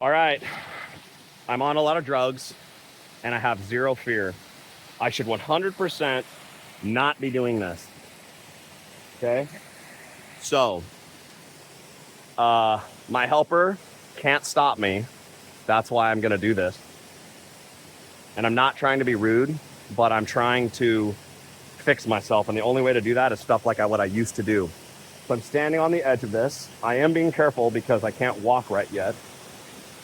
All right, I'm on a lot of drugs and I have zero fear. I should 100% not be doing this. Okay? So, my helper can't stop me. That's why I'm gonna do this. And I'm not trying to be rude, but I'm trying to fix myself. And the only way to do that is stuff like what I used to do. So I'm standing on the edge of this. I am being careful because I can't walk right yet.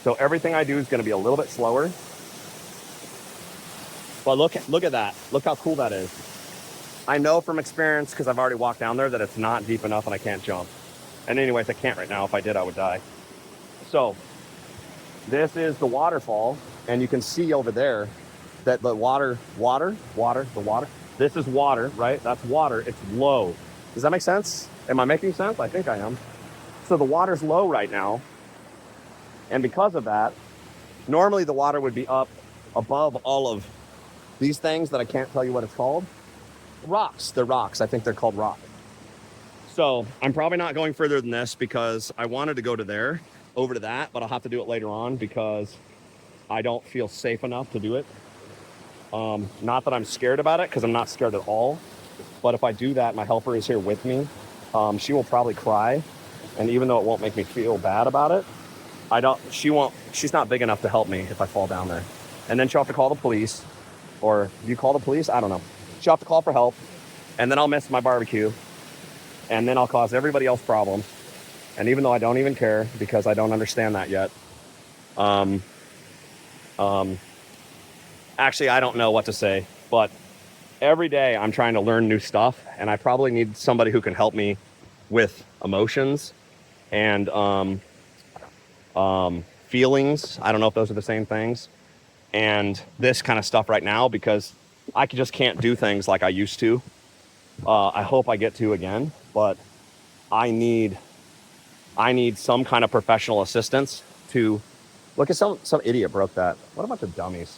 So everything I do is gonna be a little bit slower. But look at that. Look how cool that is. I know from experience, because I've already walked down there, that it's not deep enough and I can't jump. And anyways, I can't right now. If I did, I would die. So this is the waterfall, and you can see over there that the water, this is water, right? That's water. It's low. Does that make sense? Am I making sense? I think I am. So the water's low right now. And because of that, normally the water would be up above all of these things that I can't tell you what it's called. Rocks. They're rocks. I think they're called rock. So I'm probably not going further than this because I wanted to go to there, over to that, but I'll have to do it later on because I don't feel safe enough to do it. Not that I'm scared about it, because I'm not scared at all. But if I do that, my helper is here with me. She will probably cry. And even though it won't make me feel bad about it, she's not big enough to help me if I fall down there. And then she'll have to call the police. Or do you call the police? I don't know. She'll have to call for help. And then I'll miss my barbecue. And then I'll cause everybody else problems. And even though I don't even care because I don't understand that yet. Actually, I don't know what to say. But every day I'm trying to learn new stuff. And I probably need somebody who can help me with emotions and feelings. I don't know if those are the same things. And this kind of stuff right now, because I just can't do things like I used to. I hope I get to again, but I need some kind of professional assistance to look at some idiot broke that. What a bunch of dummies.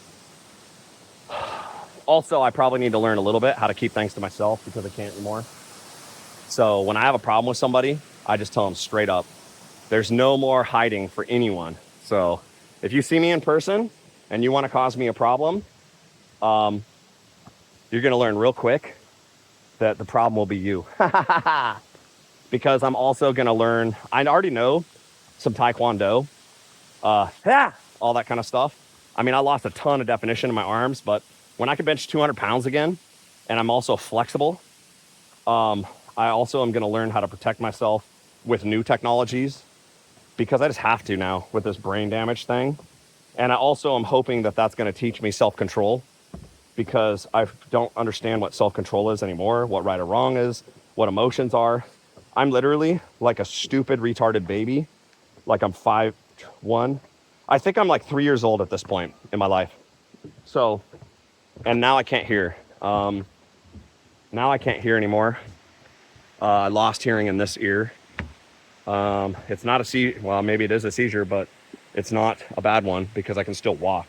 Also, I probably need to learn a little bit how to keep things to myself because I can't anymore. So when I have a problem with somebody, I just tell them straight up. There's no more hiding for anyone. So if you see me in person and you want to cause me a problem, you're going to learn real quick that the problem will be you. Because I'm also going to learn, I already know some Taekwondo, all that kind of stuff. I mean, I lost a ton of definition in my arms, but when I can bench 200 pounds again, and I'm also flexible, I also am going to learn how to protect myself with new technologies because I just have to now with this brain damage thing. And I also am hoping that that's going to teach me self-control because I don't understand what self-control is anymore, what right or wrong is, what emotions are. I'm literally like a stupid, retarded baby. Like I'm 5'1". I think I'm like 3 years old at this point in my life. So, and now I can't hear. Now I can't hear anymore. I lost hearing in this ear. It's not a seizure. Well, maybe it is a seizure, but it's not a bad one because I can still walk.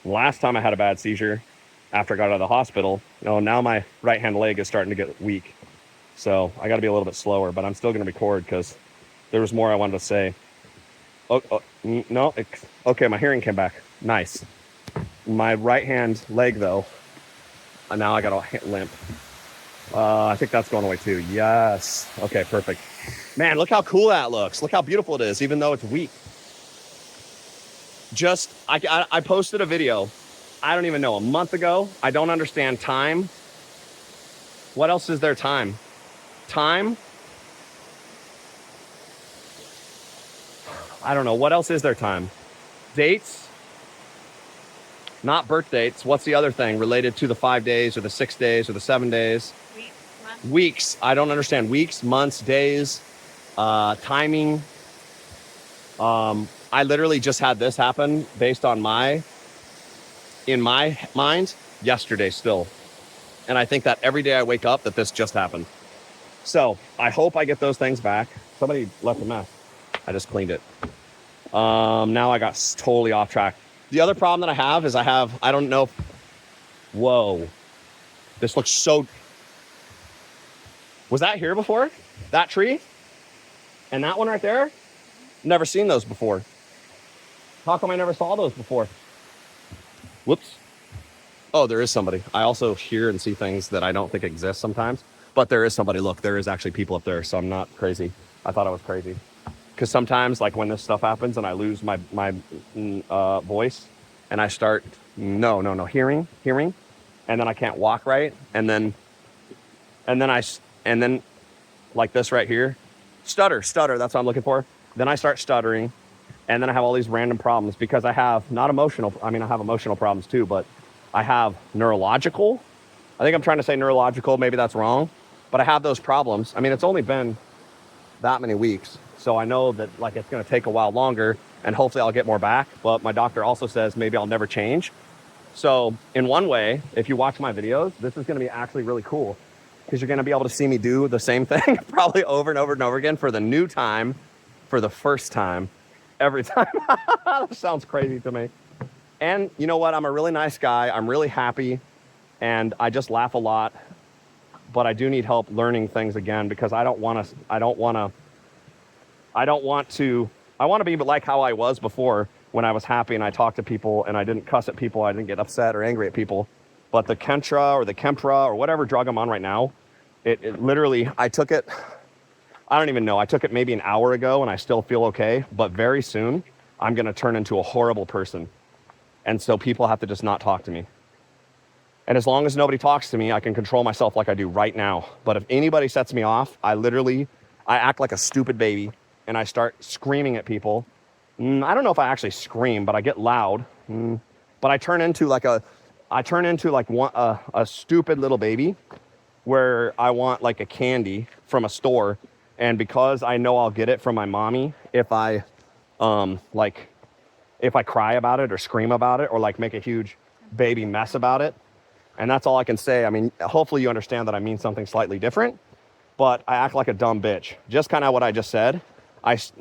Last time I had a bad seizure after I got out of the hospital, now my right hand leg is starting to get weak. So I got to be a little bit slower, but I'm still going to record because there was more I wanted to say. No. Okay, my hearing came back. Nice. My right hand leg, though, now I got a limp. I think that's going away too. Yes. Okay, perfect. Man, look how cool that looks. Look how beautiful it is, even though it's weak. I posted a video, I don't even know, a month ago. I don't understand time. What else is there time? Time? I don't know. What else is there time? Dates? Not birth dates. What's the other thing related to the 5 days or the 6 days or the 7 days? Weeks. I don't understand. Weeks, months, days, timing. I literally just had this happen based on in my mind yesterday still. And I think that every day I wake up that this just happened. So I hope I get those things back. Somebody left a mess. I just cleaned it. Now I got totally off track. The other problem that I have is I don't know. Whoa. This looks so. Was that here before? That tree? And that one right there? Never seen those before. How come I never saw those before? Whoops. Oh, there is somebody. I also hear and see things that I don't think exist sometimes. But there is somebody. Look, there is actually people up there, so I'm not crazy. I thought I was crazy. Because sometimes, like when this stuff happens and I lose my voice and I start, hearing, and then I can't walk right. And then like this right here, stutter, that's what I'm looking for. Then I start stuttering. And then I have all these random problems because I have I have emotional problems too, but I have neurological. I think I'm trying to say neurological. Maybe that's wrong, but I have those problems. I mean, it's only been that many weeks. So I know that like it's going to take a while longer and hopefully I'll get more back. But my doctor also says maybe I'll never change. So in one way, if you watch my videos, this is going to be actually really cool because you're going to be able to see me do the same thing probably over and over and over again for the new time, for the first time, every time. That sounds crazy to me. And you know what? I'm a really nice guy. I'm really happy and I just laugh a lot, but I do need help learning things again because I want to be like how I was before when I was happy and I talked to people and I didn't cuss at people. I didn't get upset or angry at people. But the Kentra or the Kempra or whatever drug I'm on right now, it literally, I took it, I don't even know. I took it maybe an hour ago and I still feel okay. But very soon I'm going to turn into a horrible person. And so people have to just not talk to me. And as long as nobody talks to me, I can control myself like I do right now. But if anybody sets me off, I act like a stupid baby and I start screaming at people. I don't know if I actually scream, but I get loud. But I turn into like a stupid little baby where I want like a candy from a store. And because I know I'll get it from my mommy if I cry about it or scream about it or like make a huge baby mess about it. And that's all I can say. I mean, hopefully you understand that I mean something slightly different, but I act like a dumb bitch. Just kind of what I just said.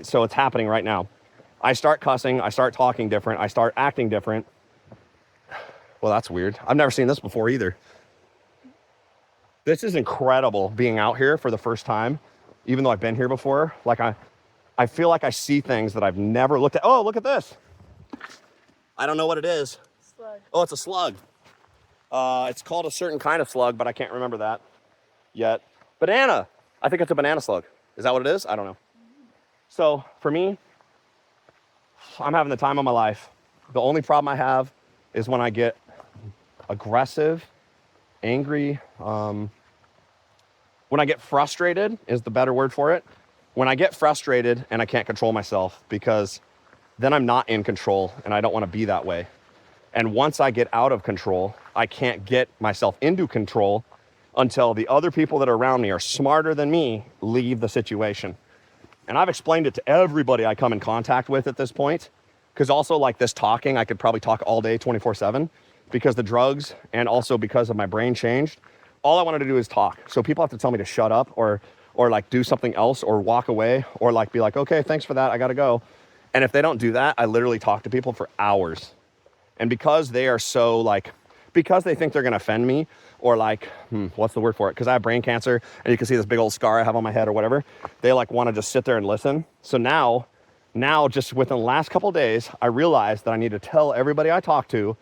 So it's happening right now. I start cussing, I start talking different, I start acting different. Well, that's weird. I've never seen this before either. This is incredible being out here for the first time, even though I've been here before. Like I feel like I see things that I've never looked at. Oh, look at this. I don't know what it is. Slug. Oh, it's a slug. It's called a certain kind of slug, but I can't remember that yet. Banana. I think it's a banana slug. Is that what it is? I don't know. So for me, I'm having the time of my life. The only problem I have is when I get aggressive, angry. When I get frustrated is the better word for it. When I get frustrated and I can't control myself because then I'm not in control and I don't want to be that way. And once I get out of control, I can't get myself into control until the other people that are around me are smarter than me leave the situation. And I've explained it to everybody I come in contact with at this point. Because also like this talking, I could probably talk all day 24/7 because the drugs and also because of my brain changed. All I wanted to do is talk. So people have to tell me to shut up or like do something else or walk away or like be like, okay, thanks for that. I got to go. And if they don't do that, I literally talk to people for hours. And because they are so like, because they think they're going to offend me or like, what's the word for it? Because I have brain cancer and you can see this big old scar I have on my head or whatever. They like want to just sit there and listen. So now just within the last couple of days, I realized that I need to tell everybody I talk to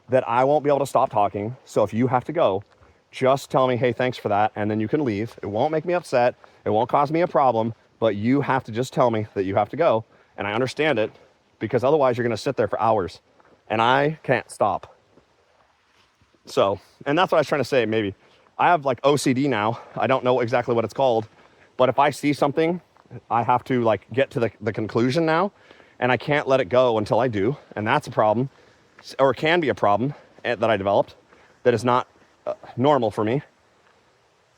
that I won't be able to stop talking. So if you have to go, just tell me, hey, thanks for that. And then you can leave. It won't make me upset. It won't cause me a problem, but you have to just tell me that you have to go. And I understand it because otherwise you're going to sit there for hours and I can't stop. So, and that's what I was trying to say. Maybe I have like OCD now. I don't know exactly what it's called, but if I see something, I have to like get to the conclusion now and I can't let it go until I do. And that's a problem or can be a problem that I developed that is not normal for me.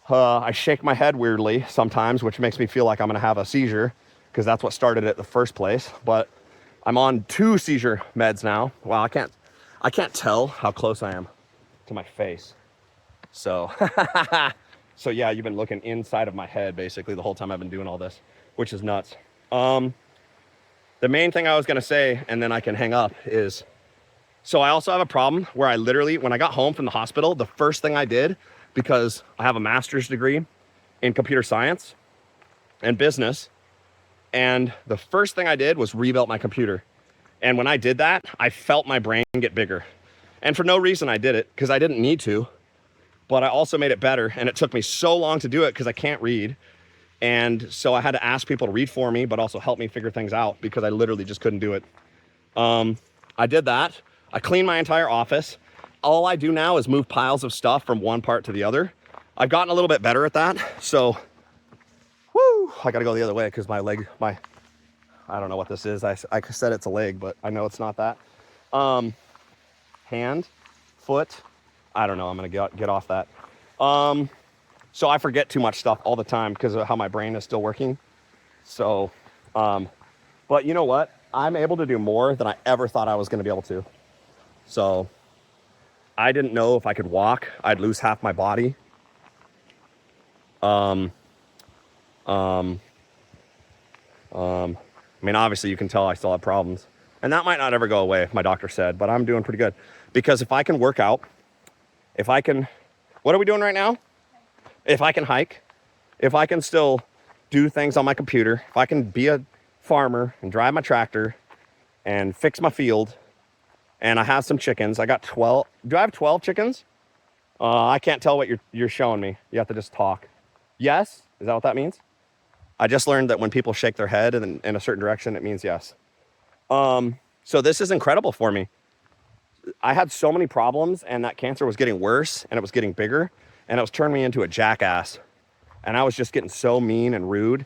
I shake my head weirdly sometimes, which makes me feel like I'm going to have a seizure because that's what started it in the first place. But I'm on 2 seizure meds now. Wow, I can't tell how close I am to my face. So, so yeah, you've been looking inside of my head basically the whole time I've been doing all this, which is nuts. The main thing I was going to say, and then I can hang up, is so I also have a problem where I literally, when I got home from the hospital, the first thing I did, because I have a master's degree in computer science and business, and the first thing I did was rebuild my computer. And when I did that, I felt my brain get bigger. And for no reason I did it, because I didn't need to, but I also made it better. And it took me so long to do it because I can't read. And so I had to ask people to read for me, but also help me figure things out because I literally just couldn't do it. I did that. I cleaned my entire office. All I do now is move piles of stuff from one part to the other. I've gotten a little bit better at that. So, woo, I gotta go the other way because my leg, I don't know what this is. I said it's a leg, but I know it's not that. Hand, foot, I don't know. I'm gonna get off that. So I forget too much stuff all the time because of how my brain is still working. So, but you know what? I'm able to do more than I ever thought I was gonna be able to. So I didn't know if I could walk, I'd lose half my body. I mean, obviously you can tell I still have problems, and that might not ever go away, my doctor said, but I'm doing pretty good because if I can work out, what are we doing right now? If I can hike, if I can still do things on my computer, if I can be a farmer and drive my tractor and fix my field, and I have some chickens. I got 12. Do I have 12 chickens? I can't tell what you're showing me. You have to just talk. Yes? Is that what that means? I just learned that when people shake their head in a certain direction, it means yes. So this is incredible for me. I had so many problems, and that cancer was getting worse, and it was getting bigger, and it was turning me into a jackass. And I was just getting so mean and rude.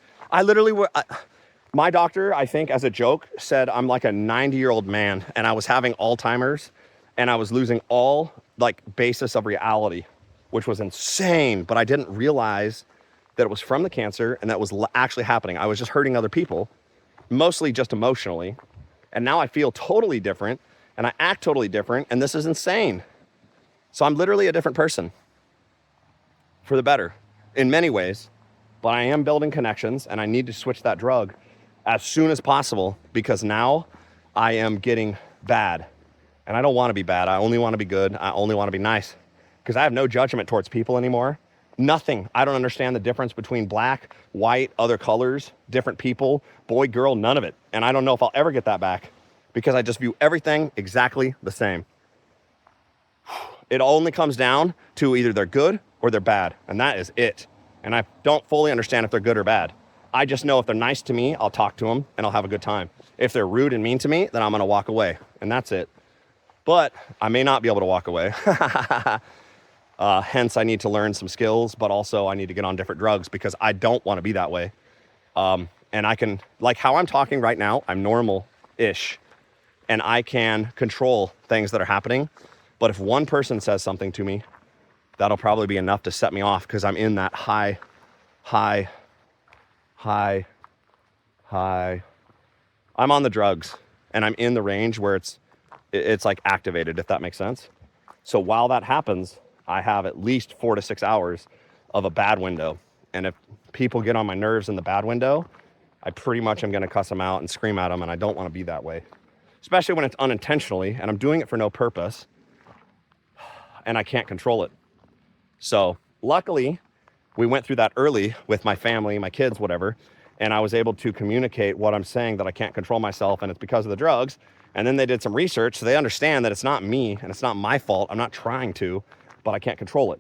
My doctor, I think as a joke, said I'm like a 90-year-old man, and I was having Alzheimer's, and I was losing all basis of reality, which was insane. But I didn't realize that it was from the cancer and that was actually happening. I was just hurting other people, mostly just emotionally. And now I feel totally different and I act totally different, and this is insane. So I'm literally a different person for the better in many ways, but I am building connections, and I need to switch that drug as soon as possible because now I am getting bad, and I don't want to be bad. I only want to be good. I only want to be nice because I have no judgment towards people anymore. Nothing. I don't understand the difference between black, white, other colors, different people, boy, girl, none of it. And I don't know if I'll ever get that back because I just view everything exactly the same. It only comes down to either they're good or they're bad, and that is it. And I don't fully understand if they're good or bad. I just know if they're nice to me, I'll talk to them and I'll have a good time. If they're rude and mean to me, then I'm gonna walk away, and that's it. But I may not be able to walk away. Hence, I need to learn some skills, but also I need to get on different drugs because I don't want to be that way. And I can, like how I'm talking right now, I'm normal-ish, and I can control things that are happening. But if one person says something to me, that'll probably be enough to set me off because I'm in that high. I'm on the drugs, and I'm in the range where it's like activated, if that makes sense. So while that happens, I have at least 4 to 6 hours of a bad window. And if people get on my nerves in the bad window, I pretty much am going to cuss them out and scream at them, and I don't want to be that way. Especially when it's unintentionally, and I'm doing it for no purpose, and I can't control it. So luckily, we went through that early with my family, my kids, whatever, and I was able to communicate what I'm saying, that I can't control myself, and it's because of the drugs. And then they did some research, so they understand that it's not me, and it's not my fault. I'm not trying to, but I can't control it.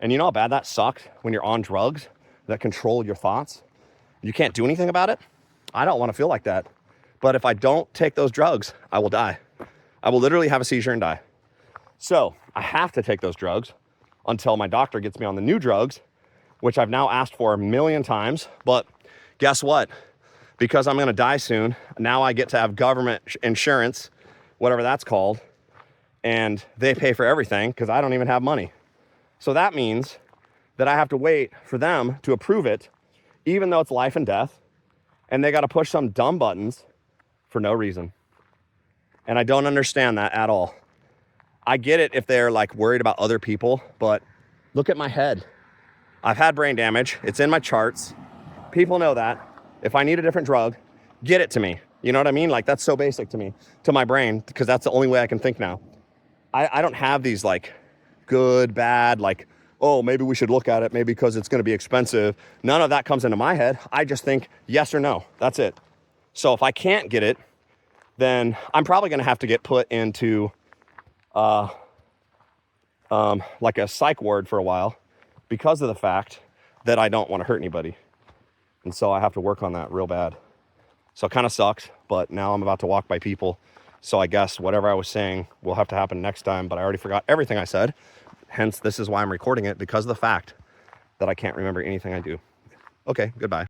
And you know how bad that sucks when you're on drugs that control your thoughts? You can't do anything about it? I don't want to feel like that. But if I don't take those drugs, I will die. I will literally have a seizure and die. So I have to take those drugs until my doctor gets me on the new drugs, which I've now asked for a million times. But guess what? Because I'm going to die soon, now I get to have government insurance, whatever that's called, and they pay for everything because I don't even have money. So that means that I have to wait for them to approve it, even though it's life and death, and they got to push some dumb buttons for no reason. And I don't understand that at all. I get it if they're like worried about other people, but look at my head. I've had brain damage. It's in my charts. People know that. If I need a different drug, get it to me. You know what I mean? Like, that's so basic to me, to my brain, because that's the only way I can think now. I don't have these like good, bad, like, oh, maybe we should look at it, maybe because it's going to be expensive. None of that comes into my head. I just think yes or no. That's it. So if I can't get it, then I'm probably going to have to get put into like a psych ward for a while because of the fact that I don't want to hurt anybody. And so I have to work on that real bad. So it kind of sucks, but now I'm about to walk by people. So I guess whatever I was saying will have to happen next time, but I already forgot everything I said. Hence, this is why I'm recording it, because of the fact that I can't remember anything I do. Okay, goodbye.